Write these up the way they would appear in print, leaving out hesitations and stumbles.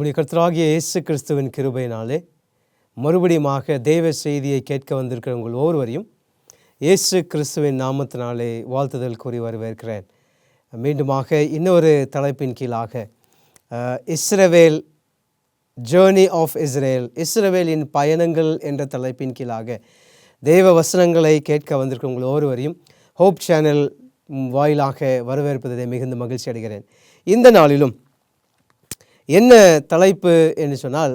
நம்முடைய கர்த்தராகிய இயேசு கிறிஸ்துவின் கிருபையினாலே மறுபடியுமாக தேவ செய்தியை கேட்க வந்திருக்கிற உங்கள் ஒவ்வொருவரையும் இயேசு கிறிஸ்துவின் நாமத்தினாலே வாழ்த்துதல் கூறி வரவேற்கிறேன். மீண்டுமாக இன்னொரு தலைப்பின் கீழாக இஸ்ரவேல் ஜேர்னி ஆஃப் இஸ்ரேல், இஸ்ரவேலின் பயணங்கள் என்ற தலைப்பின் கீழாக தேவ வசனங்களை கேட்க வந்திருக்கிற உங்கள் ஒவ்வொருவரையும் ஹோப் சேனல் வாயிலாக வரவேற்பதை மிகுந்த மகிழ்ச்சி அடைகிறேன். இந்த நாளிலும் என்ன தலைப்பு என்று சொன்னால்,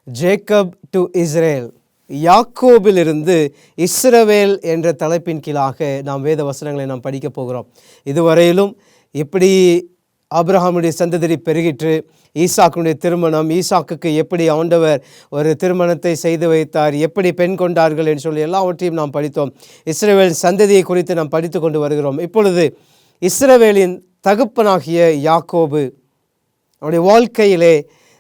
ஜேக்கப் டு இஸ்ரேல், யாக்கோபிலிருந்து இஸ்ரவேல் என்ற தலைப்பின் கீழாக நாம் வேத வசனங்களை நாம் படிக்கப் போகிறோம். இதுவரையிலும் எப்படி ஆபிரகாமுடைய சந்ததி பெருகிற்று, ஈசாக்குடைய திருமணம், ஈசாக்குக்கு எப்படி ஆண்டவர் ஒரு திருமணத்தை செய்து வைத்தார், எப்படி பெண் கொண்டார்கள் என்று சொல்லி எல்லாவற்றையும் நாம் படித்தோம். இஸ்ரவேல் சந்ததியை குறித்து நாம் படித்து கொண்டு வருகிறோம். இப்பொழுது இஸ்ரவேலின் தகப்பனாகிய யாக்கோபு, அவனுடைய வாழ்க்கையிலே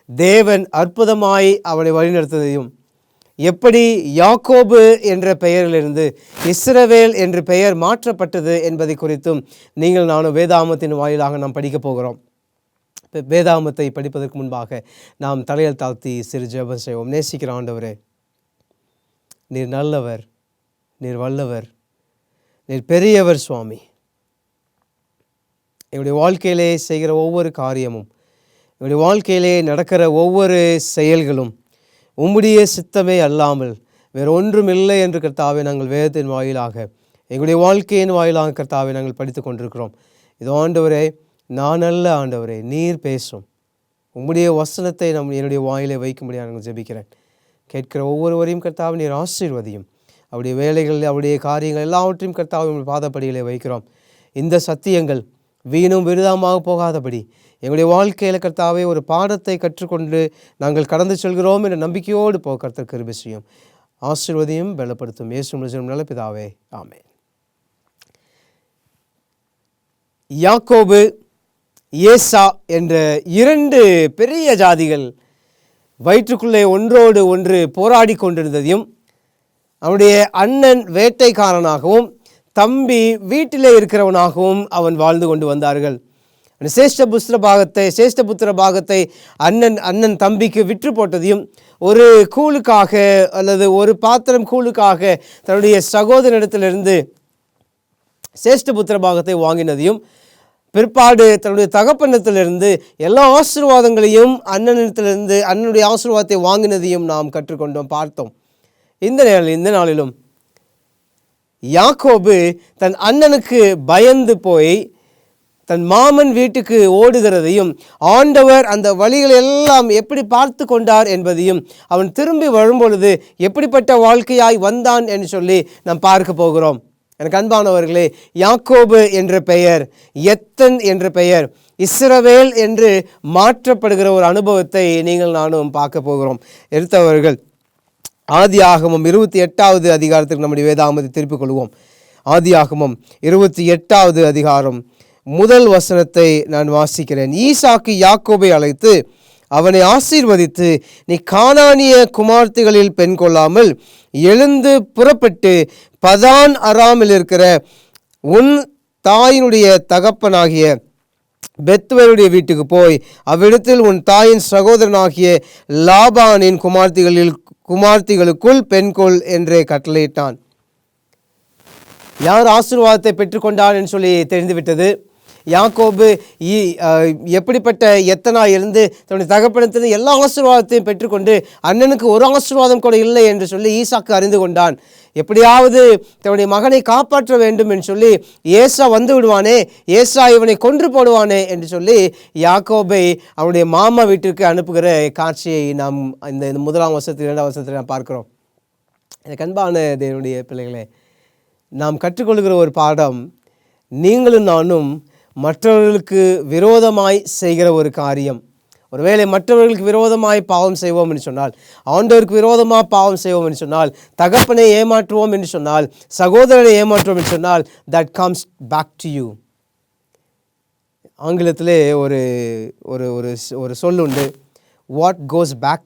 தேவன் அற்புதமாய் அவனை வழிநடத்துவதையும், எப்படி யாக்கோபு என்ற பெயரிலிருந்து இஸ்ரவேல் என்ற பெயர் மாற்றப்பட்டது என்பதை குறித்தும் நீங்கள் நானும் வேதாகமத்தின் வாயிலாக நாம் படிக்கப் போகிறோம். வேதாகமத்தை படிப்பதற்கு முன்பாக நாம் தலையில் தாழ்த்தி சிறு ஜெபம் செய்வோம். நேசிக்கிற ஆண்டவரே, நீர் நல்லவர், நீர் வல்லவர், நீர் பெரியவர் சுவாமி. என்னுடைய வாழ்க்கையிலே செய்கிற ஒவ்வொரு காரியமும், என்னுடைய வாழ்க்கையிலே நடக்கிற ஒவ்வொரு செயல்களும் உம்முடைய சித்தமே அல்லாமல் வேறு ஒன்றும் இல்லை என்று கர்த்தாவே நாங்கள் வேதத்தின் வாயிலாக, எங்களுடைய வாழ்க்கையின் வாயிலாக கர்த்தாவே நாங்கள் படித்து கொண்டிருக்கிறோம். இது ஆண்டவரே, நான் அல்ல ஆண்டவரே, நீர் பேசும். உம்முடைய வசனத்தை என்னுடைய வாயிலை வைக்கும்படியாக நாங்கள் ஜெபிக்கிறேன். கேட்கிற ஒவ்வொருவரையும் கர்த்தாவே நீர் ஆசீர்வதியும். அவருடைய வேலைகள், அவருடைய காரியங்கள் எல்லாவற்றையும் கர்த்தாவே உங்கள் பாதப்படியிலே வைக்கிறோம். இந்த சத்தியங்கள் வீணும் விருதமாக போகாதபடி எங்களுடைய வாழ்க்கையில் கர்த்தாவே ஒரு பாடத்தை கற்றுக்கொண்டு நாங்கள் கடந்து செல்கிறோம் என்ற நம்பிக்கையோடு போக கர்த்தர் கிருபை செய்யும். ஆசீர்வதியும் பலப்படுத்தும். இயேசு நல்ல பிதாவே, ஆமென். யாக்கோபு, ஏசா என்ற இரண்டு பெரிய ஜாதிகள் வயிற்றுக்குள்ளே ஒன்றோடு ஒன்று போராடி கொண்டிருந்ததையும், அவனுடைய அண்ணன் வேட்டைக்காரனாகவும் தம்பி வீட்டிலே இருக்கிறவனாகவும் அவன் வாழ்ந்து கொண்டு வந்தார்கள். சேஷ்டபுத்திர பாகத்தை அண்ணன் தம்பிக்கு விற்று போட்டதையும், ஒரு கூழுக்காக அல்லது ஒரு பாத்திரம் கூழுக்காக தன்னுடைய சகோதரனிடத்திலிருந்து சேஷ்டபுத்திர பாகத்தை வாங்கினதையும், பிற்பாடு தன்னுடைய தகப்பனிடத்திலிருந்து எல்லா ஆசீர்வாதங்களையும் அண்ணனிடத்திலிருந்து அண்ணனுடைய ஆசீர்வாதத்தை வாங்கினதையும் நாம் கற்றுக்கொண்டோம், பார்த்தோம். இந்த நாளிலும் யாக்கோபு தன் அண்ணனுக்கு பயந்து போய் தன் மாமன் வீட்டுக்கு ஓடுகிறதையும், ஆண்டவர் அந்த வழிகளை எல்லாம் எப்படி பார்த்து கொண்டார் என்பதையும், அவன் திரும்பி வரும்பொழுது எப்படிப்பட்ட வாழ்க்கையாய் வந்தான் என்று சொல்லி நாம் பார்க்க போகிறோம். எனக்கு அன்பானவர்களே, யாக்கோபு என்ற பெயர், எத்தன் என்ற பெயர் இஸ்ரவேல் என்று மாற்றப்படுகிற ஒரு அனுபவத்தை நீங்கள் நானும் பார்க்க போகிறோம். எடுத்தவர்கள் ஆதியாகமம் 28வது அதிகாரத்துக்கு நம்முடைய வேதாகமத்தை திருப்பிக் கொள்வோம். ஆதியாகமம் 28வது அதிகாரம் முதல் வசனத்தை நான் வாசிக்கிறேன். ஈசாக்கு யாக்கோபை அழைத்து அவனை ஆசீர்வதித்து, நீ கானானிய குமார்த்திகளில் பெண் கொள்ளாமல் எழுந்து புறப்பட்டு பதான் அராமில் இருக்கிற உன் தாயினுடைய தகப்பனாகிய பெத்துவேலுடைய வீட்டுக்கு போய் அவ்விடத்தில் உன் தாயின் சகோதரனாகிய லாபானின் குமார்த்திகளுக்குள் பெண்கொள் என்றே கட்டளையிட்டான். யார் ஆசீர்வாதத்தை பெற்றுக்கொண்டான் என்று சொல்லி தெரிந்துவிட்டது. யாக்கோபு எப்படிப்பட்ட எத்தனாய் இருந்து தன்னுடைய தகப்பனத்திலிருந்து எல்லா ஆசீர்வாதத்தையும் பெற்றுக்கொண்டு அண்ணனுக்கு ஒரு ஆசீர்வாதம் கூட இல்லை என்று சொல்லி ஈசாக்கு அறிந்து கொண்டான். எப்படியாவது தன்னுடைய மகனை காப்பாற்ற வேண்டும் என்று சொல்லி, ஏசா வந்து விடுவானே, ஏசா இவனை கொன்று போடுவானே என்று சொல்லி யாக்கோபை அவனுடைய மாமா வீட்டிற்கு அனுப்புகிற காட்சியை நாம் இந்த முதலாம் வருஷத்தில் 2ஆம் வருஷத்தில் நாம் பார்க்கிறோம். எனக்கு அன்பான தேவனுடைய பிள்ளைகளே, நாம் கற்றுக்கொள்கிற ஒரு பாடம், நீங்களும் நானும் மற்றவர்களுக்கு விரோதமாய் செய்கிற ஒரு காரியம், ஒருவேளை மற்றவர்களுக்கு விரோதமாய் பாவம் செய்வோம் என்று சொன்னால், ஆண்டவருக்கு விரோதமாக பாவம் செய்வோம் என்று சொன்னால், தகப்பனை ஏமாற்றுவோம் என்று சொன்னால், சகோதரனை ஏமாற்றுவோம் என்று சொன்னால், that comes back to you. ஆங்கிலத்திலே ஒரு ஒரு ஒரு சொல் உண்டு, what goes back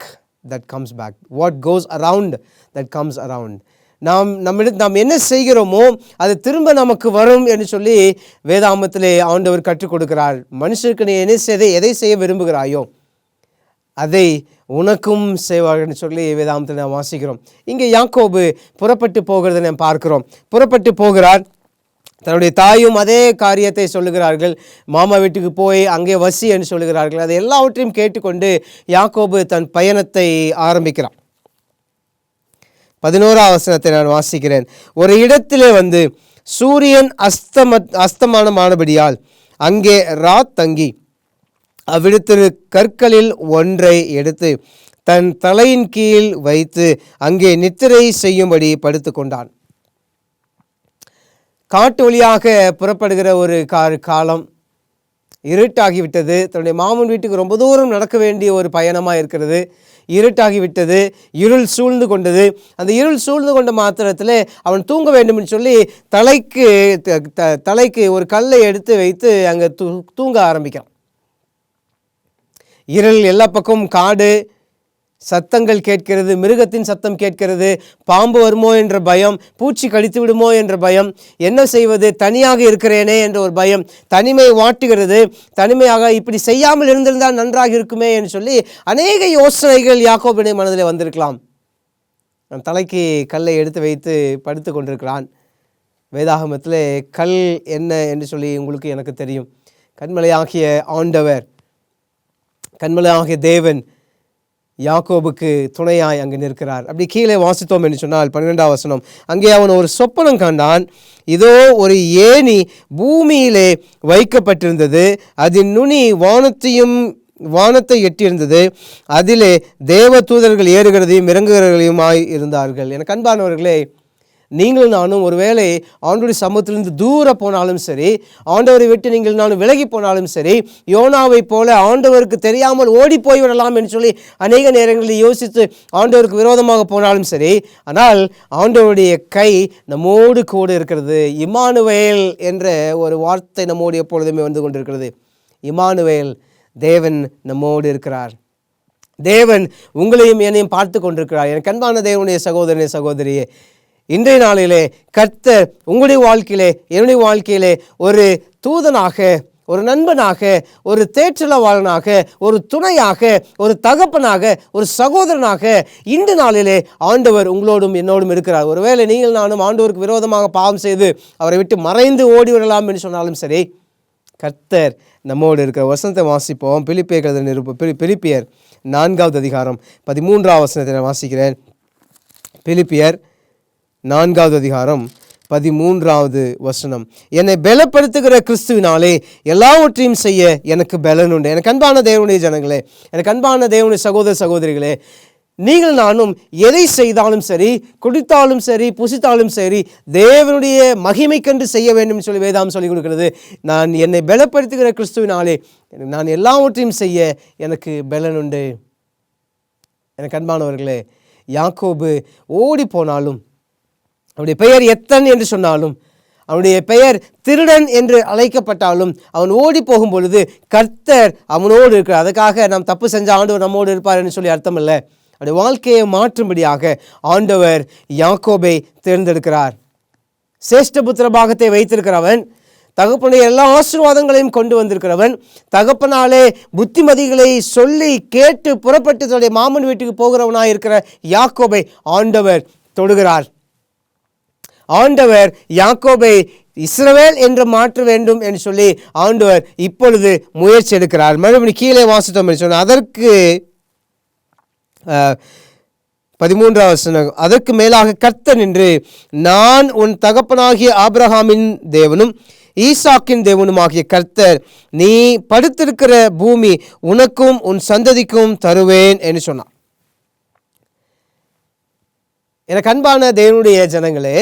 that comes back, what goes around that comes around. நாம் என்ன செய்கிறோமோ அது திரும்ப நமக்கு வரும் என்று சொல்லி வேதாகமத்திலே ஆண்டவர் கற்றுக் கொடுக்கிறார். மனுஷருக்கு நீ எதை செய்ய விரும்புகிறாயோ அதை உனக்கும் செய்வார்கள் சொல்லி வேதாந்தத்தில் நாம் வாசிக்கிறோம். இங்கே யாக்கோபு புறப்பட்டு போகிறதை நாம் பார்க்கிறோம். புறப்பட்டு போகிறார். தன்னுடைய தாயும் அதே காரியத்தை சொல்லுகிறார்கள். மாமா வீட்டுக்கு போய் அங்கே வசி என்று சொல்லுகிறார்கள். அதை எல்லாவற்றையும் கேட்டுக்கொண்டு யாக்கோபு தன் பயணத்தை ஆரம்பிக்கிறான். 11ஆம் வசனத்தை நான் வாசிக்கிறேன். ஒரு இடத்திலே வந்து சூரியன் அஸ்தமானமானபடியால் அங்கே ராத் தங்கி அவ்விடத்திரு கற்களில் ஒன்றை எடுத்து தன் தலையின் கீழ் வைத்து அங்கே நித்திரை செய்யும்படி படுத்து கொண்டான். காட்டு வழியாக புறப்படுகிற ஒரு காலம், இருட்டாகிவிட்டது. தன்னுடைய மாமன் வீட்டுக்கு ரொம்ப தூரம் நடக்க வேண்டிய ஒரு பயணமாக இருக்கிறது. இருட்டாகிவிட்டது, இருள் சூழ்ந்து கொண்டது. அந்த இருள் சூழ்ந்து கொண்ட மாத்திரத்தில் அவன் தூங்க வேண்டும் என்று சொல்லி தலைக்கு ஒரு கல்லை எடுத்து வைத்து அங்கே தூங்க ஆரம்பிக்கிறான். இருள், எல்லா பக்கமும் காடு, சத்தங்கள் கேட்கிறது, மிருகத்தின் சத்தம் கேட்கிறது, பாம்பு வருமோ என்ற பயம், பூச்சி கடித்து விடுமோ என்ற பயம், என்ன செய்வது, தனியாக இருக்கிறேனே என்ற ஒரு பயம், தனிமை வாட்டுகிறது. தனிமையாக இப்படி செய்யாமல் இருந்திருந்தால் நன்றாக இருக்குமே என்று சொல்லி அநேக யோசனைகள் யாக்கோபுடைய மனதில் வந்திருக்கலாம். தலைக்கு கல்லை எடுத்து வைத்து படுத்து கொண்டிருக்கிறான். வேதாகமத்தில் கல் என்ன என்று சொல்லி உங்களுக்கு எனக்கு தெரியும். கண்மலையாகிய ஆண்டவர், கண்மலையாகிய தேவன் யாக்கோபுக்கு துணையாய் அங்கு நிற்கிறார். அப்படி கீழே வாசித்தோம் என்று சொன்னால் 12ஆம் வசனம், அங்கே அவன் ஒரு சொப்பனம் கண்டான். இதோ ஒரு ஏணி பூமியிலே வைக்கப்பட்டிருந்தது, அதன் நுனி வானத்தை எட்டியிருந்தது, அதிலே தேவ தூதர்கள் ஏறுகிறதையும் இறங்குகிறதையுமாய் இருந்தார்கள். எனக்கு அன்பானவர்களே, நீங்களும் நானும் ஒருவேளை ஆண்டவருடைய சமூகத்திலிருந்து தூர போனாலும் சரி, ஆண்டவரை விட்டு நீங்கள் நானும் விலகி போனாலும் சரி, யோனாவை போல ஆண்டவருக்கு தெரியாமல் ஓடி போய்விடலாம் என்று சொல்லி அநேக நேரங்களில் யோசித்து ஆண்டவருக்கு விரோதமாக போனாலும் சரி, ஆனால் ஆண்டவருடைய கை நம்மோடு கூட இருக்கிறது. இம்மானுவேல் என்ற ஒரு வார்த்தை நம்மோடு எப்பொழுதுமே வந்து கொண்டிருக்கிறது. இம்மானுவேல், தேவன் நம்மோடு இருக்கிறார். தேவன் உங்களையும் என்னையும் பார்த்து கொண்டிருக்கிறார். எனக்கு அன்பான தேவனுடைய சகோதரனே, சகோதரியே, இன்றைய நாளிலே கர்த்தர் உங்களுடைய வாழ்க்கையிலே, என்னுடைய வாழ்க்கையிலே ஒரு தூதனாக, ஒரு நண்பனாக, ஒரு தேற்றலவாளனாக, ஒரு துணையாக, ஒரு தகப்பனாக, ஒரு சகோதரனாக இந்த நாளிலே ஆண்டவர் உங்களோடும் என்னோடும் இருக்கிறார். ஒருவேளை நீங்கள் நானும் ஆண்டவருக்கு விரோதமாக பாவம் செய்து அவரை விட்டு மறைந்து ஓடிவிடலாம் என்று சொன்னாலும் சரி, கர்த்தர் நம்மோடு இருக்கிற வசனத்தை வாசிப்போம். பிலிப்பியர் 4வது அதிகாரம் 13ஆம் வசனத்தை நான் வாசிக்கிறேன். பிலிப்பியர் 4வது அதிகாரம் 13வது வசனம், என்னை பலப்படுத்துகிற கிறிஸ்துவினாலே எல்லாவற்றையும் செய்ய எனக்கு பலன் உண்டு. எனக்கு அன்பான தேவனுடைய ஜனங்களே, எனக்கு அன்பான தேவனுடைய சகோதர சகோதரிகளே, நீங்கள் நானும் எதை செய்தாலும் சரி, குடித்தாலும் சரி, புசித்தாலும் சரி, தேவனுடைய மகிமைக்கென்று செய்ய வேண்டும் சொல்லி வேதாம் சொல்லிக் கொடுக்கிறது. நான் என்னை பலப்படுத்துகிற கிறிஸ்துவினாலே நான் எல்லாவற்றையும் செய்ய எனக்கு பலன் உண்டு. எனக்கு அன்பானவர்களே, யாக்கோபு ஓடி போனாலும், அவனுடைய பெயர் எத்தன் என்று சொன்னாலும், அவனுடைய பெயர் திருடன் என்று அழைக்கப்பட்டாலும், அவன் ஓடி போகும் பொழுது கர்த்தர் அவனோடு இருக்கிறார். அதுக்காக நாம் தப்பு செஞ்ச ஆண்டவர் நம்மோடு இருப்பார் என்று சொல்லி அர்த்தம் இல்லை. அவருடைய வாழ்க்கையை மாற்றும்படியாக ஆண்டவர் யாக்கோபை தேர்ந்தெடுக்கிறார். சேஷ்டபுத்திர பாகத்தை வைத்திருக்கிறவன், தகப்பனுடைய எல்லா ஆசீர்வாதங்களையும் கொண்டு வந்திருக்கிறவன், தகப்பனாலே புத்திமதிகளை சொல்லி கேட்டு புறப்பட்டு தன்னுடைய மாமன் வீட்டுக்கு போகிறவனாய் இருக்கிற யாக்கோபை ஆண்டவர் தொடுகிறார். ஆண்டவர் யாக்கோபை இஸ்ரவேல் என்று மாற்ற வேண்டும் என்று சொல்லி ஆண்டவர் இப்பொழுது முயற்சி எடுக்கிறார். மறுபடியும் கீழே வாசித்தோம் என்று சொன்னால், அதற்கு 13ஆம் வசனம், அதற்கு மேலாக கர்த்தர் நின்று, நான் உன் தகப்பனாகிய ஆபிரகாமின் தேவனும் ஈசாக்கின் தேவனுமாகிய கர்த்தர், நீ படுத்திருக்கிற பூமி உனக்கும் உன் சந்ததிக்கும் தருவேன் என்று சொன்னார். எனக்கு அன்பான தேவனுடைய ஜனங்களே,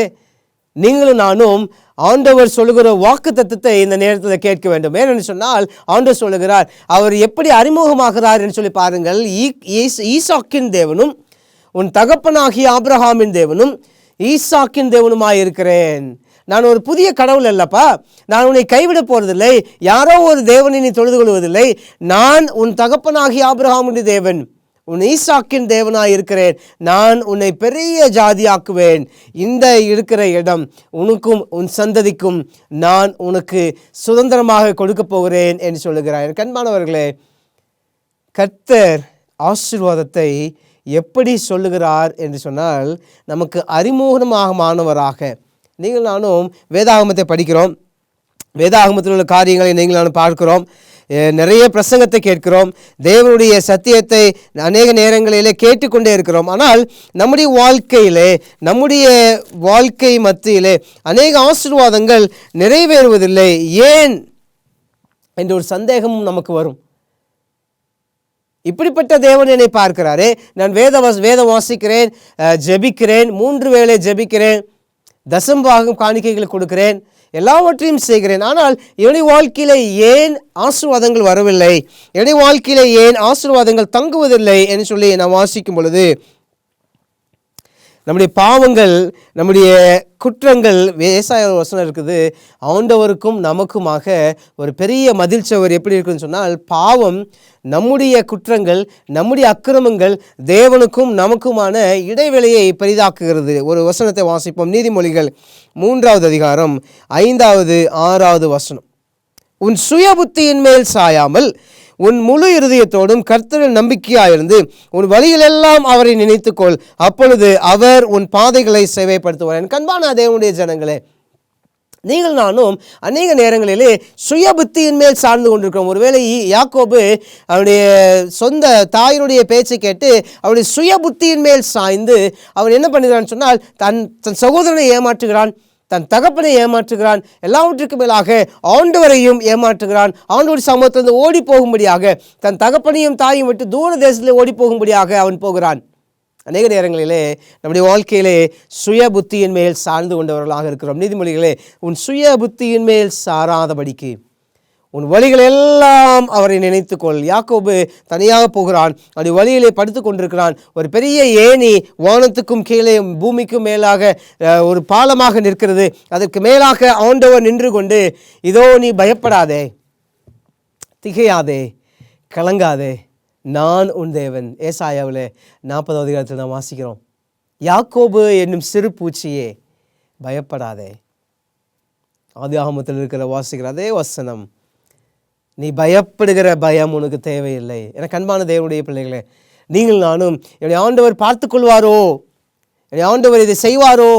நீங்களும் நானும் ஆண்டவர் சொல்லுகிற வாக்கு தத்துவத்தை இந்த நேரத்தில் கேட்க வேண்டும். ஏனென்று சொன்னால், ஆண்டவர் சொல்லுகிறார், அவர் எப்படி அறிமுகமாகிறார் என்று சொல்லி பாருங்கள். ஈசாக்கின் தேவனும் உன் தகப்பனாகிய ஆபிரகாமின் தேவனும் ஈசாக்கின் தேவனுமாயிருக்கிறேன். நான் ஒரு புதிய கடவுள் அல்லப்பா, நான் உன்னை கைவிட போறதில்லை, யாரோ ஒரு தேவனை நீ தொழுது கொள்வதில்லை, நான் உன் தகப்பனாகிய ஆபிரகாமுடைய தேவன், உன் ஈசாக்கின் தேவனாய் இருக்கிறேன், நான் உன்னை பெரிய ஜாதியாக்குவேன், இந்த இருக்கிற இடம் உனக்கும் உன் சந்ததிக்கும் நான் உனக்கு சுதந்திரமாக கொடுக்க போகிறேன் என்று சொல்லுகிறார். என் கண்பானவர்களே, கர்த்தர் ஆசீர்வாதத்தை எப்படி சொல்லுகிறார் என்று சொன்னால், நமக்கு அறிமுகமானவராக நீங்கள் நானும் வேதாகமத்தை படிக்கிறோம். வேதாகமத்தில் உள்ள காரியங்களை நீங்கள் நானும் பார்க்கிறோம். நிறைய பிரசங்கத்தை கேட்கிறோம். தேவனுடைய சத்தியத்தை அநேக நேரங்களிலே கேட்டுக்கொண்டே இருக்கிறோம். ஆனால் நம்முடைய வாழ்க்கை மத்தியிலே அநேக ஆசீர்வாதங்கள் நிறைவேறுவதில்லை. ஏன் என்ற ஒரு சந்தேகமும் நமக்கு வரும். இப்படிப்பட்ட தேவன் என்னை பார்க்கிறாரே, நான் வேதம் வாசிக்கிறேன், ஜெபிக்கிறேன், 3 வேளை ஜெபிக்கிறேன், தசம்பாகம் காணிக்கைகளை கொடுக்கிறேன், எல்லாவற்றையும் செய்கிறேன். ஆனால் என்னுடைய வாழ்க்கையில் ஏன் ஆசீர்வாதங்கள் வரவில்லை, என்னுடைய வாழ்க்கையில் ஏன் ஆசீர்வாதங்கள் தங்குவதில்லை என்று சொல்லி நான் வாசிக்கும் பொழுது, நம்முடைய பாவங்கள், நம்முடைய குற்றங்கள், ஏசாயா வசனம் இருக்குது, ஆண்டவருக்கும் நமக்குமாக ஒரு பெரிய மதில் சுவர் எப்படி இருக்குன்னு சொன்னால், பாவம், நம்முடைய குற்றங்கள், நம்முடைய அக்கிரமங்கள் தேவனுக்கும் நமக்குமான இடைவெளியை பெரிதாக்குகிறது. ஒரு வசனத்தை வாசிப்போம். நீதிமொழிகள் 3வது அதிகாரம் 5வது 6வது வசனம். உன் சுய புத்தியின் மேல் சாயாமல் உன் முழு இருதயத்தோடும் கர்த்தரில் நம்பிக்கையாயிருந்து உன் வழிகளெல்லாம் அவரை நினைத்துக்கொள், அப்பொழுது அவர் உன் பாதைகளை சேவைப்படுத்துவார். என் கண்பான தேவனுடைய ஜனங்களே, நீங்கள் நானும் அநேக நேரங்களிலே சுய புத்தியின் மேல் சார்ந்து கொண்டிருக்கிறோம். ஒருவேளை யாக்கோபு அவனுடைய சொந்த தாயினுடைய பேச்சை கேட்டு அவனுடைய சுய புத்தியின் மேல் சாய்ந்து அவன் என்ன பண்ணுகிறான்னு சொன்னால், தன் சகோதரனை ஏமாற்றுகிறான், தன் தகப்பனை ஏமாற்றுகிறான், எல்லாவற்றுக்கும் மேலாக ஆண்டவரையும் ஏமாற்றுகிறான். ஆண்டவர் சமூகத்திலிருந்து ஓடி போகும்படியாக, தன் தகப்பனையும் தாயும் விட்டு தூர தேசத்தில் ஓடி போகும்படியாக அவன் போகிறான். அநேக நேரங்களிலே நம்முடைய வாழ்க்கையிலே சுய புத்தியின் மேல் சார்ந்து கொண்டவர்களாக இருக்கிறோம். நீதிமொழிகளே, உன் சுய புத்தியின் மேல் சாராதபடிக்கு உன் வழிகள் எல்லாம் அவரை நினைத்துக்கொள். யாக்கோபு தனியாக போகிறான், அப்படி வழியிலே படுத்து கொண்டிருக்கிறான். ஒரு பெரிய ஏணி வானத்துக்கும் கீழே பூமிக்கும் மேலாக ஒரு பாலமாக நிற்கிறது. அதற்கு மேலாக ஆண்டவர் நின்று கொண்டு, இதோ நீ பயப்படாதே, திகையாதே, கலங்காதே, நான் உன் தேவன். ஏசாயாவில் 40வது அதிகாரத்தில் நாம் வாசிக்கிறோம், யாக்கோபு என்னும் சிறு பூச்சியே பயப்படாதே. ஆதியாகமத்தில் இருக்கிற வாசிக்கிற அதே வசனம், நீ பயப்படுகிற பயம் உனக்கு தேவையில்லை. என கண்பான தேவனுடைய பிள்ளைகளே, நீங்கள் நானும் என்னுடைய ஆண்டவர் பார்த்து கொள்வாரோ, என்னுடைய ஆண்டவர் இதை செய்வாரோ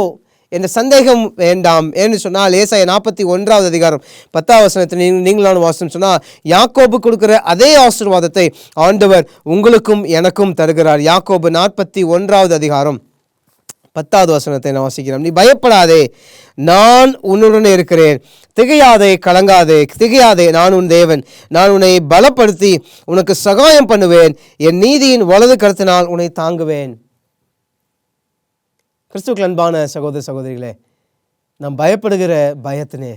என்ற சந்தேகம் வேண்டாம். ஏன்னு சொன்னால், ஏசாயா 41வது அதிகாரம் 10வது வசனத்தில் நீங்கள் நானும் வாசனம் சொன்னால், யாக்கோபு கொடுக்கிற அதே ஆசீர்வாதத்தை ஆண்டவர் உங்களுக்கும் எனக்கும் தருகிறார். யாக்கோபு 41வது அதிகாரம் 10வது வசனத்தை நான் வாசிக்கிறோம். நீ பயப்படாதே, நான் உன்னுடன் இருக்கிறேன், திகையாதே, கலங்காதே, திகையாதே, நான் உன் தேவன், நான் உன்னை பலப்படுத்தி உனக்கு சகாயம் பண்ணுவேன், என் நீதியின் வலது கருத்தினால் உன்னை தாங்குவேன். கிறிஸ்துவுக்கு அன்பான சகோதர சகோதரிகளே, நாம் பயப்படுகிற பயத்தினே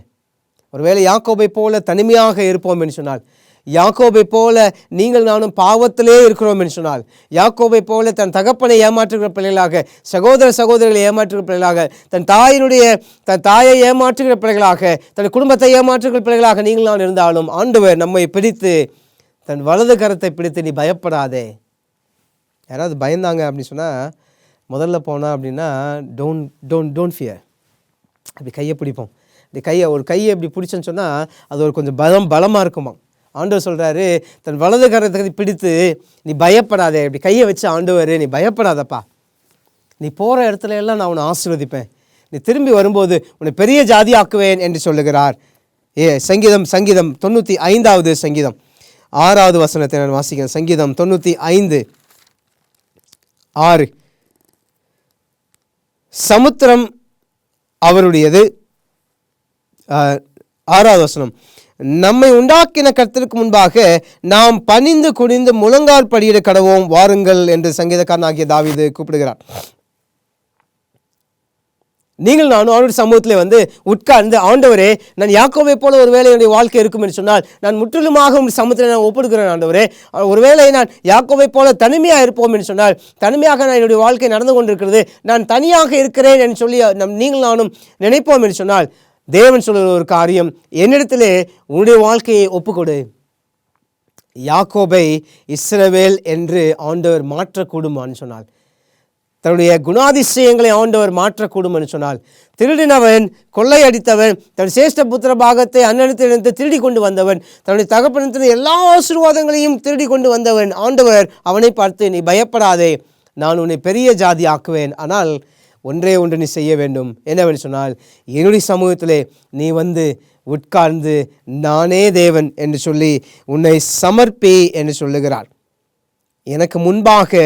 ஒருவேளை யாக்கோபை போல தனிமையாக இருப்போம் என்று சொன்னால், யாக்கோபை போல நீங்கள் நானும் பாவத்திலே இருக்கிறோம் என்று சொன்னால், யாக்கோபை போல தன் தகப்பனை ஏமாற்றுகிற பிள்ளைகளாக, சகோதரர்களை ஏமாற்றுகிற பிள்ளைகளாக, தன் தாயை ஏமாற்றுகிற பிள்ளைகளாக, தன் குடும்பத்தை ஏமாற்றுகிற பிள்ளைகளாக நீங்கள் நான் இருந்தாலும், ஆண்டவர் நம்மை பிடித்து தன் வலது கரத்தை பிடித்து, நீ பயப்படாதே. யாராவது பயந்தாங்க அப்படின்னு சொன்னால், முதல்ல போனால் அப்படின்னா டோன்ட் ஃபியர், அப்படி கையை பிடிப்போம். ஒரு கையை இப்படி பிடிச்சோன்னு சொன்னால் அது ஒரு கொஞ்சம் பலமாக இருக்குமா. ஆண்டவர் சொல்கிறாரு, தன் வலது கரத்தை பிடித்து நீ பயப்படாதே, இப்படி கையை வச்சு ஆண்டவர், நீ பயப்படாதப்பா, நீ போகிற இடத்துல எல்லாம் நான் உன்னை ஆசீர்வதிப்பேன், நீ திரும்பி வரும்போது உன்னை பெரிய ஜாதி ஆக்குவேன் என்று சொல்லுகிறார். சங்கீதம் 95வது சங்கீதம் 6வது வசனத்தை நான் வாசிக்கிறேன். சங்கீதம் 95:6. சமுத்திரம் அவருடையது. 6வது வசனம், நம்மை உண்டாக்கின கர்த்தருக்கு முன்பாக நாம் பணிந்து குனிந்து முழங்கால் படியிட கடவோம் வாருங்கள் என்று சங்கீதக்காரனாகிய தாவீது கூப்பிடுகிறார். நீங்கள் நானும் அவருடைய சமூகத்தில் உட்கார்ந்து, ஆண்டவரே, நான் யாக்கோபை போல ஒருவேளை என்னுடைய வாழ்க்கை இருக்கும் என்று சொன்னால், நான் முற்றிலுமாக உங்கள் சமூகத்தில் நான் ஒப்படுகிறேன் ஆண்டவரே. ஒருவேளை நான் யாக்கோபை போல தனிமையாக இருப்போம் என்று சொன்னால், தனிமையாக நான் என்னுடைய வாழ்க்கை நடந்து கொண்டிருக்கிறது, நான் தனியாக இருக்கிறேன் என்று சொல்லி நீங்கள் நானும் நினைப்போம் என்று சொன்னால், தேவன் சொல்லுகிற ஒரு காரியம், என்னிடத்திலே உன்னுடைய வாழ்க்கையை ஒப்புக்கொடு. யாக்கோபை இஸ்ரவேல் என்று ஆண்டவர் மாற்றக்கூடுமான்னு சொன்னால், தன்னுடைய குணாதிசயங்களை ஆண்டவர் மாற்றக்கூடும் என்று சொன்னால், திருடினவன், கொள்ளையடித்தவன், தன் சேஷ்ட புத்திர பாகத்தை அண்ணனிடத்திலிருந்து திருடி கொண்டு வந்தவன், தன்னுடைய தகப்பனிடத்தில் எல்லா ஆசீர்வாதங்களையும் திருடி கொண்டு வந்தவன், ஆண்டவர் அவனை பார்த்து, நீ பயப்படாதே, நான் உன்னை பெரிய ஜாதி ஆக்குவேன். ஆனால் ஒன்றே ஒன்று நீ செய்ய வேண்டும். என்னவென்று சொன்னால், என்னுடைய சமூகத்திலே நீ வந்து உட்கார்ந்து நானே தேவன் என்று சொல்லி உன்னை சமர்ப்பி என்று சொல்லுகிறார். எனக்கு முன்பாக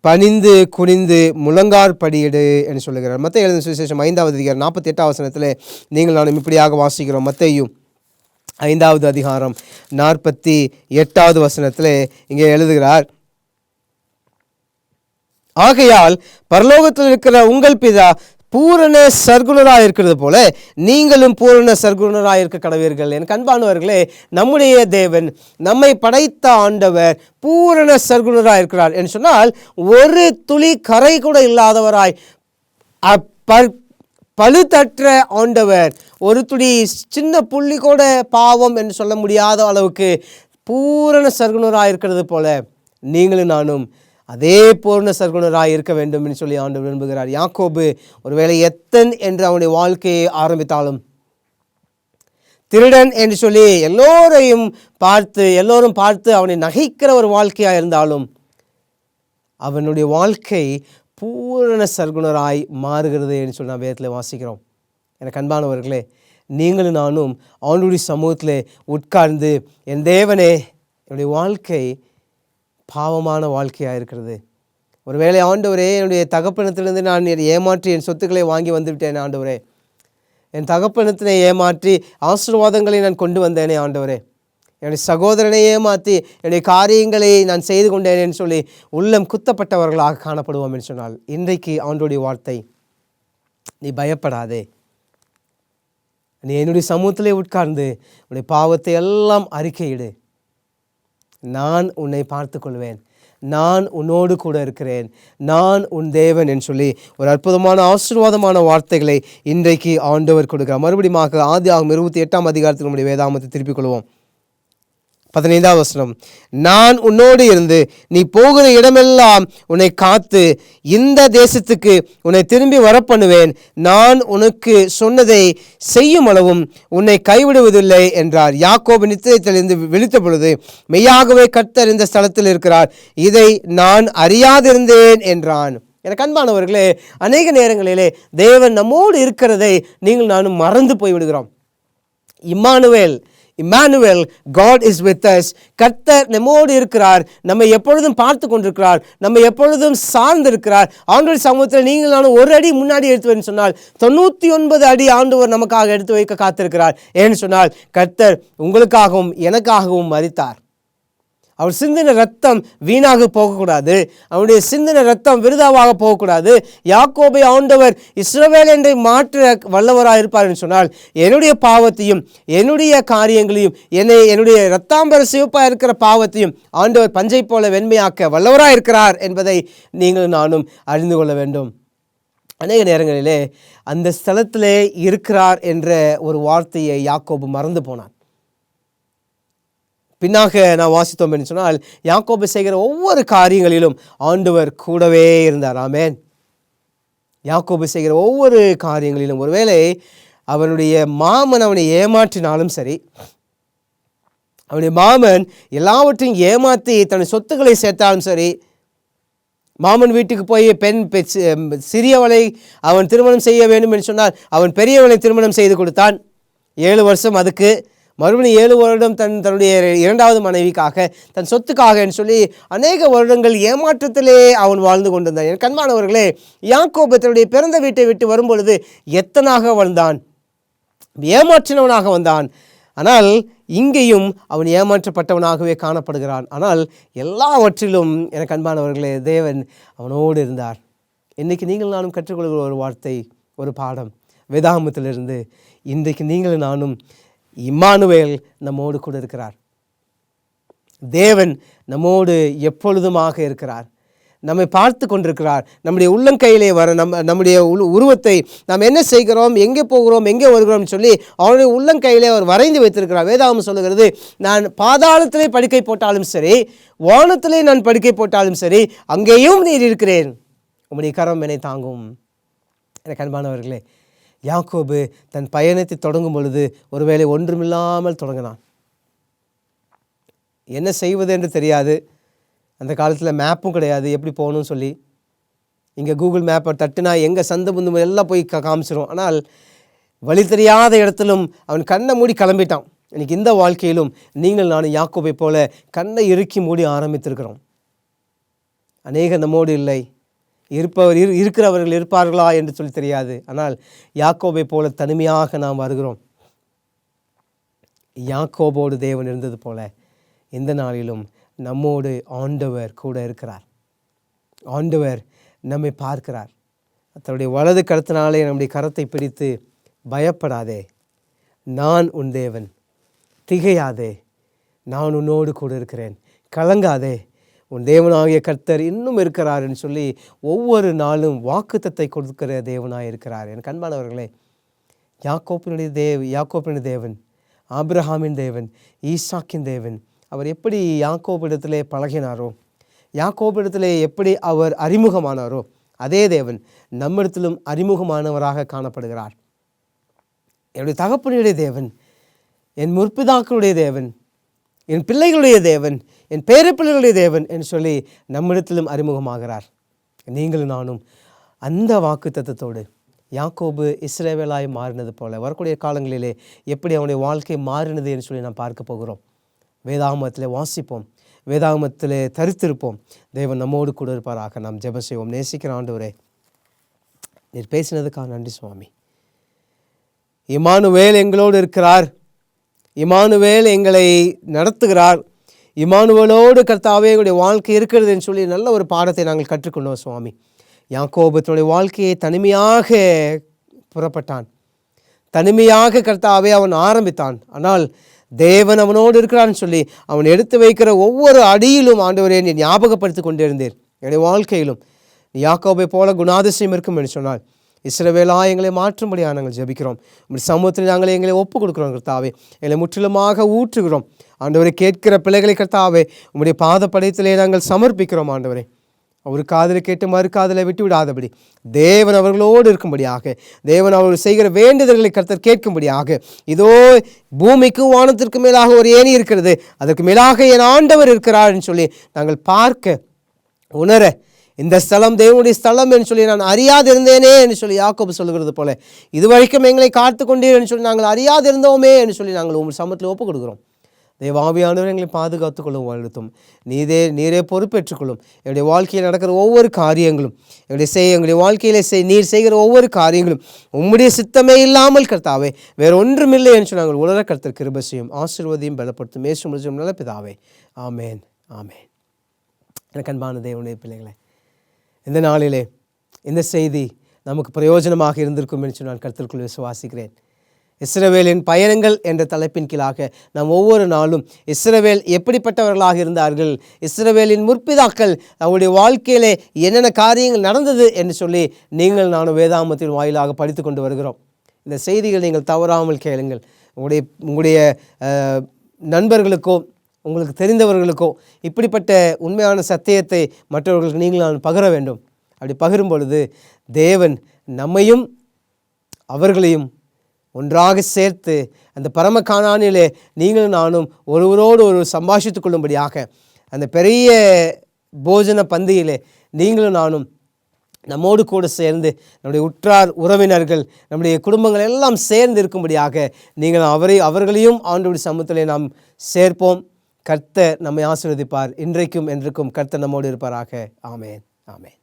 பணிந்து குனிந்து முழங்கார் படியிடு என்று சொல்லுகிறார். மத்தேயு எழுதின சுவிசேஷம் 5வது அதிகாரம் 48வது வசனத்தில் நீங்கள் நானும் இப்படியாக வாசிக்கிறோம். மத்தேயு 5வது அதிகாரம் 48வது வசனத்தில் இங்கே எழுதுகிறார், ஆகையால் பரலோகத்தில் இருக்கிற உங்கள் பிதா பூரண சர்க்குணராக இருக்கிறது போல நீங்களும் பூரண சர்க்குணராக இருக்க கடவீர்கள். எனக்கு அன்பானவர்களே, நம்முடைய தேவன், நம்மை படைத்த ஆண்டவர் பூரண சர்க்குணராக இருக்கிறார் என்று சொன்னால், ஒரு துளி கரை கூட இல்லாதவராய், பழுதற்ற ஆண்டவர், ஒரு துளி சின்ன புள்ளி கூட பாவம் என்று சொல்ல முடியாத அளவுக்கு பூரண சர்க்குணராக இருக்கிறது போல நீங்களும் நானும் அதே பூர்ண சர்க்குணராய் இருக்க வேண்டும் என்று சொல்லி ஆண்டவர் விரும்புகிறார். யாக்கோபு ஒருவேளை எத்தன் என்று அவனுடைய வாழ்க்கையை ஆரம்பித்தாலும், திருடன் என்று சொல்லி எல்லோரும் பார்த்து அவனை நகைக்கிற ஒரு வாழ்க்கையாக இருந்தாலும், அவனுடைய வாழ்க்கை பூரண சர்க்குணராய் மாறுகிறது என்று சொல்லி நான் வேதத்தில் வாசிக்கிறோம். எனக்கு அன்பானவர்களே, நீங்களும் நானும் அவனுடைய சமூகத்தில் உட்கார்ந்து, என் தேவனே, என்னுடைய வாழ்க்கை பாவமான வாழ்க்கையாக இருக்கிறது, ஒருவேளை ஆண்டவரே, என்னுடைய தகப்பனத்திலிருந்து நான் ஏமாற்றி என் சொத்துக்களை வாங்கி வந்துவிட்டேனே ஆண்டவரே, என் தகப்பனத்தினை ஏமாற்றி ஆசீர்வாதங்களை நான் கொண்டு வந்தேனே ஆண்டவரே, என்னுடைய சகோதரனை ஏமாற்றி என்னுடைய காரியங்களை நான் செய்து கொண்டேனேன்னு சொல்லி உள்ளம் குத்தப்பட்டவர்களாக காணப்படுவோம் என்று சொன்னால், இன்றைக்கு ஆண்டவருடைய வார்த்தை, நீ பயப்படாதே, நீ என்னுடைய சமூகத்திலே உட்கார்ந்து உன்னுடைய பாவத்தை எல்லாம் அறிக்கையிடு, நான் உன்னை பார்த்து கொள்வேன், நான் உன்னோடு கூட இருக்கிறேன், நான் உன் தேவன் என்று சொல்லி ஒரு அற்புதமான ஆசீர்வாதமான வார்த்தைகளை இன்றைக்கு ஆண்டவர் கொடுக்கிறார். மறுபடியும் ஆதியாகமம் 28ஆம் அதிகாரத்தில் நம்முடைய வேதாகமத்தை திருப்பிக் கொள்வோம். 15வது வசனம், நான் உன்னோடு இருந்து நீ போகிற இடமெல்லாம் உன்னை காத்து இந்த தேசத்துக்கு உன்னை திரும்பி வரப்பண்ணுவேன், நான் உனக்கு சொன்னதை செய்யும் அளவும் உன்னை கைவிடுவதில்லை என்றார். யாக்கோபு நித்திரையிலிருந்து விழித்த பொழுது, மெய்யாகவே கர்த்தர் இந்த ஸ்தலத்தில் இருக்கிறார், இதை நான் அறியாதிருந்தேன் என்றான். எனக்கு அன்பானவர்களே, அநேக நேரங்களிலே தேவன் நம்மோடு இருக்கிறதை நீங்கள் நானும் மறந்து போய்விடுகிறோம். Emmanuel, God is with us. கர்த்தர் நம்மோடு இருக்கிறார், நம்மை எப்பொழுதும் பார்த்து கொண்டிருக்கிறார், நம்மை எப்பொழுதும் சார்ந்திருக்கிறார். ஆண்டவர் சமூகத்தில் நீங்கள் நானும் ஒரு அடி முன்னாடி எடுத்து சொன்னால் 99 அடி ஆண்டவர் நமக்காக எடுத்து வைக்க காத்திருக்கிறார். ஏன்னு சொன்னால், கர்த்தர் உங்களுக்காகவும் எனக்காகவும் மரித்தார். அவர் சிந்தின ரத்தம் வீணாக போகக்கூடாது, அவருடைய சிந்தின ரத்தம் விருதாவாக போகக்கூடாது. யாக்கோபை ஆண்டவர் இஸ்ரவேல் என்று மாற்ற வல்லவராக இருப்பார் என்று சொன்னால், என்னுடைய பாவத்தையும் என்னுடைய காரியங்களையும் என்னுடைய இரத்தாம்பர சிவப்பாக இருக்கிற பாவத்தையும் ஆண்டவர் பஞ்சை போல வெண்மையாக்க வல்லவராக இருக்கிறார் என்பதை நீங்கள் நானும் அறிந்து கொள்ள வேண்டும். அநேக நேரங்களிலே அந்த ஸ்தலத்திலே இருக்கிறார் என்ற ஒரு வார்த்தையை யாக்கோபு மறந்து போனான். பின்னாக நான் வாசித்தோம் என்று சொன்னால், யாக்கோபு செய்கிற ஒவ்வொரு காரியங்களிலும் ஆண்டவர் கூடவே இருந்தார். ஆமென். யாக்கோபு செய்கிற ஒவ்வொரு காரியங்களிலும், ஒருவேளை அவனுடைய மாமன் அவனை ஏமாற்றினாலும் சரி, அவனுடைய மாமன் எல்லாவற்றையும் ஏமாற்றி தன்னுடைய சொத்துக்களை சேர்த்தாலும் சரி, மாமன் வீட்டுக்கு போய் சிறியவளை அவன் திருமணம் செய்ய வேண்டும் என்று சொன்னால் அவன் பெரியவளை திருமணம் செய்து கொடுத்தான். 7 வருஷம் அதுக்கு, மறுபடியும் 7 வருடம் தன்னுடைய 2வது மனைவிக்காக, தன் சொத்துக்காக என்று சொல்லி அநேக வருடங்கள் ஏமாற்றத்திலே அவன் வாழ்ந்து கொண்டிருந்தான். என் கண்மானவர்களே, யாக்கோபு தன்னுடைய பிறந்த வீட்டை விட்டு வரும்பொழுது எத்தனாக வந்தான், ஏமாற்றினவனாக வந்தான். ஆனால் இங்கேயும் அவன் ஏமாற்றப்பட்டவனாகவே காணப்படுகிறான். ஆனால் எல்லாவற்றிலும் எனக்கு அன்பானவர்களே, தேவன் அவனோடு இருந்தார். இன்றைக்கு நீங்கள் நானும் கற்றுக்கொள்கிற ஒரு வார்த்தை, ஒரு பாடம் வேதாகமத்திலிருந்து, இன்றைக்கு நீங்களும் நானும் இம்மானுவேல் நம்மோடு கூட இருக்கிறார். தேவன் நம்மோடு எப்பொழுதுமாக இருக்கிறார், நம்மை பார்த்து கொண்டிருக்கிறார். நம்முடைய உள்ளங்கையிலே வர நம்முடைய உருவத்தை நாம் என்ன செய்கிறோம், எங்கே போகிறோம், எங்கே வருகிறோம் சொல்லி அவனுடைய உள்ளங்கையிலே அவர் வரைந்து வைத்திருக்கிறார். வேதாகமம் சொல்லுகிறது, நான் பாதாளத்திலே படுக்கை போட்டாலும் சரி, வானத்திலே நான் படுக்கை போட்டாலும் சரி, அங்கேயும் நீர் இருக்கிறேன். உம்முடைய கரம் என்னை தாங்கும். எனக்கு அன்பானவர்களே, யாக்கோபு தன் பயணத்தை தொடங்கும் பொழுது ஒருவேளை ஒன்றுமில்லாமல் தொடங்கினான். என்ன செய்வது என்று தெரியாது. அந்த காலத்தில் மேப்பும் கிடையாது, எப்படி போகணும்னு சொல்லி. இங்கே கூகுள் மேப்பை தட்டுனா எங்கே சந்து புந்து எல்லாம் போய் காமிச்சிடும். ஆனால் வழி தெரியாத இடத்திலும் அவன் கண்ணை மூடி கிளம்பிட்டான். இன்றைக்கி இந்த வாழ்க்கையிலும் நீங்கள் நானும் யாக்கோபை போல கண்ணை இறுக்கி மூடி ஆரம்பித்திருக்கிறோம். அநேக நம்மோடு இல்லை, இருக்கிறவர்கள் இருப்பார்களா என்று சொல்லி தெரியாது. ஆனால் யாக்கோபை போல தனிமையாக நாம் வருகிறோம். யாக்கோபோடு தேவன் இருந்தது போல இந்த நாளிலும் நம்மோடு ஆண்டவர் கூட இருக்கிறார். ஆண்டவர் நம்மை பார்க்கிறார். தன்னுடைய வலது கரத்தினாலே நம்முடைய கரத்தை பிடித்து, பயப்படாதே, நான் உன் தேவன், திகையாதே, நான் உன்னோடு கூட இருக்கிறேன், கலங்காதே, உன் தேவனாகிய கர்த்தர் இன்னும் இருக்கிறார் என்று சொல்லி ஒவ்வொரு நாளும் வாக்குத்தத்தை கொடுக்கிற தேவனாக இருக்கிறார். எனக்கு அன்பானவர்களே, யாக்கோபினுடைய தேவன், ஆபிரகாமின் தேவன், ஈசாக்கின் தேவன், அவர் எப்படி யாக்கோபிடத்திலே பழகினாரோ, யாக்கோபிடத்திலே எப்படி அவர் அறிமுகமானாரோ, அதே தேவன் நம்மிடத்திலும் அறிமுகமானவராக காணப்படுகிறார். என்னுடைய தகப்பனுடைய தேவன், என் முற்பிதாக்களுடைய தேவன், என் பிள்ளைகளுடைய தேவன், என் பேரப்பிள்ளைகளுடைய தேவன் என்று சொல்லி நம்மிடத்திலும் அறிமுகமாகிறார். நீங்களும் நானும் அந்த வாக்குத்தத்தத்தோடு யாக்கோபு இஸ்ரவேலாய் மாறினது போல வரக்கூடிய காலங்களிலே எப்படி அவனுடைய வாழ்க்கை மாறினது என்று சொல்லி நாம் பார்க்க போகிறோம். வேதாகமத்திலே வாசிப்போம், வேதாகமத்திலே தரித்திருப்போம். தேவன் நம்மோடு கூட இருப்பாராக. நாம் ஜெபம் செய்வோம். நேசிக்கிற ஆண்டவரே, நீர் பேசினதுக்காக நன்றி சுவாமி. இம்மானுவேல் எங்களோடு இருக்கிறார், இம்மானுவேல் எங்களை நடத்துகிறார், இம்மானுவேலோடு கர்த்தாவே எங்களுடைய வாழ்க்கை இருக்கிறது என்று சொல்லி நல்ல ஒரு பாடத்தை நாங்கள் கற்றுக்கொண்டோம் சுவாமி. யாக்கோபு தன்னுடைய வாழ்க்கையை தனிமையாக புறப்பட்டான், தனிமையாக கர்த்தாவே அவன் ஆரம்பித்தான். ஆனால் தேவன் அவனோடு இருக்கிறான்னு சொல்லி அவன் எடுத்து வைக்கிற ஒவ்வொரு அடியிலும் ஆண்டவரே நீ ஞாபகப்படுத்தி கொண்டே இருந்தீர். என்னுடைய வாழ்க்கையிலும் யாக்கோபை போல குணாதிசயம் இருக்கும் என்று சொன்னால் இஸ்ரவேலா எங்களை மாற்றும்படியாக நாங்கள் ஜெபிக்கிறோம். உங்களுடைய சமூகத்தில் நாங்கள் எங்களை ஒப்புக் கொடுக்குறோம் கர்த்தாவே. எங்களை முற்றிலுமாக ஊற்றுகிறோம் ஆண்டவரை. கேட்கிற பிள்ளைகளை கர்த்தாவே உங்களுடைய பாத படையத்திலே நாங்கள் சமர்ப்பிக்கிறோம் ஆண்டவரே. ஒரு காதில் கேட்டு மறு காதில் விட்டு விடாதபடி தேவன் அவர்களோடு இருக்கும்படியாக, தேவன் அவர்கள் செய்கிற வேண்டுதல்களை கர்த்தர் கேட்கும்படியாக, இதோ பூமிக்கும் வானத்திற்கு மேலாக ஒரு ஏணி இருக்கிறது, அதற்கு மேலாக என் ஆண்டவர் இருக்கிறார் என்று சொல்லி நாங்கள் பார்க்க உணர, இந்த ஸ்தலம் தேவனுடைய ஸ்தலம் என்று சொல்லி நான் அறியாதிருந்தேனே என்று சொல்லி யாக்கோபு சொல்லுகிறது போல இதுவரைக்கும் எங்களை காத்து கொண்டீர் என்று சொல்லி நாங்கள் அறியாதிருந்தோமே என்று சொல்லி நாங்கள் உங்கள் சமூகத்தில் ஒப்புக் கொடுக்குறோம். தேவாவியானவர் எங்களை பாதுகாத்துக் கொள்ளும், வாழ்த்தும். நீரே பொறுப்பேற்றுக்கொள்ளும். என்னுடைய வாழ்க்கையில் நடக்கிற ஒவ்வொரு காரியங்களும், எங்களுடைய வாழ்க்கையிலே நீர் செய்கிற ஒவ்வொரு காரியங்களும் உம்முடைய சித்தமே இல்லாமல் கர்த்தாவே வேறு ஒன்றுமில்லை என்று நாங்கள் உலக கர்த்தர் கிருபை செய்யும், ஆசீர்வதியும் பலப்படுத்தும். இயேசு முடிச்சும் நல்ல பிதாவே, ஆமேன், ஆமேன். எனக்கு அன்பான தேவனுடைய பிள்ளைகளே, இந்த நாளிலே இந்த செய்தி நமக்கு பிரயோஜனமாக இருந்திருக்கும் என்று நான் கர்த்தருக்குள் விசுவாசிக்கிறேன். இஸ்ரவேலின் பயணங்கள் என்ற தலைப்பின் கீழாக நாம் ஒவ்வொரு நாளும் இஸ்ரவேல் எப்படிப்பட்டவர்களாக இருந்தார்கள், இஸ்ரவேலின் முற்பிதாக்கள் அவருடைய வாழ்க்கையிலே என்னென்ன காரியங்கள் நடந்தது என்று சொல்லி நீங்கள் நானும் வேதாகமத்தின் வாயிலாக படித்து கொண்டு வருகிறோம். இந்த செய்திகள் நீங்கள் தவறாமல் கேளுங்கள். உங்களுடைய நண்பர்களுக்கோ உங்களுக்கு தெரிந்தவர்களுக்கோ இப்படிப்பட்ட உண்மையான சத்தியத்தை மற்றவர்களுக்கு நீங்கள் நான் பகிர வேண்டும். அப்படி பகிரும் பொழுது தேவன் நம்மையும் அவர்களையும் ஒன்றாக சேர்த்து அந்த பரம கானானிலே நீங்களும் நானும் ஒருவரோடு ஒரு சம்பாஷித்துக் கொள்ளும்படியாக அந்த பெரிய போஜன பந்தியிலே நீங்களும் நானும் நம்மோடு கூட சேர்ந்து நம்முடைய உற்றார் உறவினர்கள் நம்முடைய குடும்பங்கள் எல்லாம் சேர்ந்து இருக்கும்படியாக நீங்கள் அவர்களையும் ஆண்டவருடைய சமூகத்திலே நாம் சேர்ப்போம். கர்த்தர் நம்மை ஆசீர்வதிப்பார். இன்றைக்கும் என்றைக்கும் கர்த்தர் நம்மோடு இருப்பாராக. ஆமேன், ஆமேன்.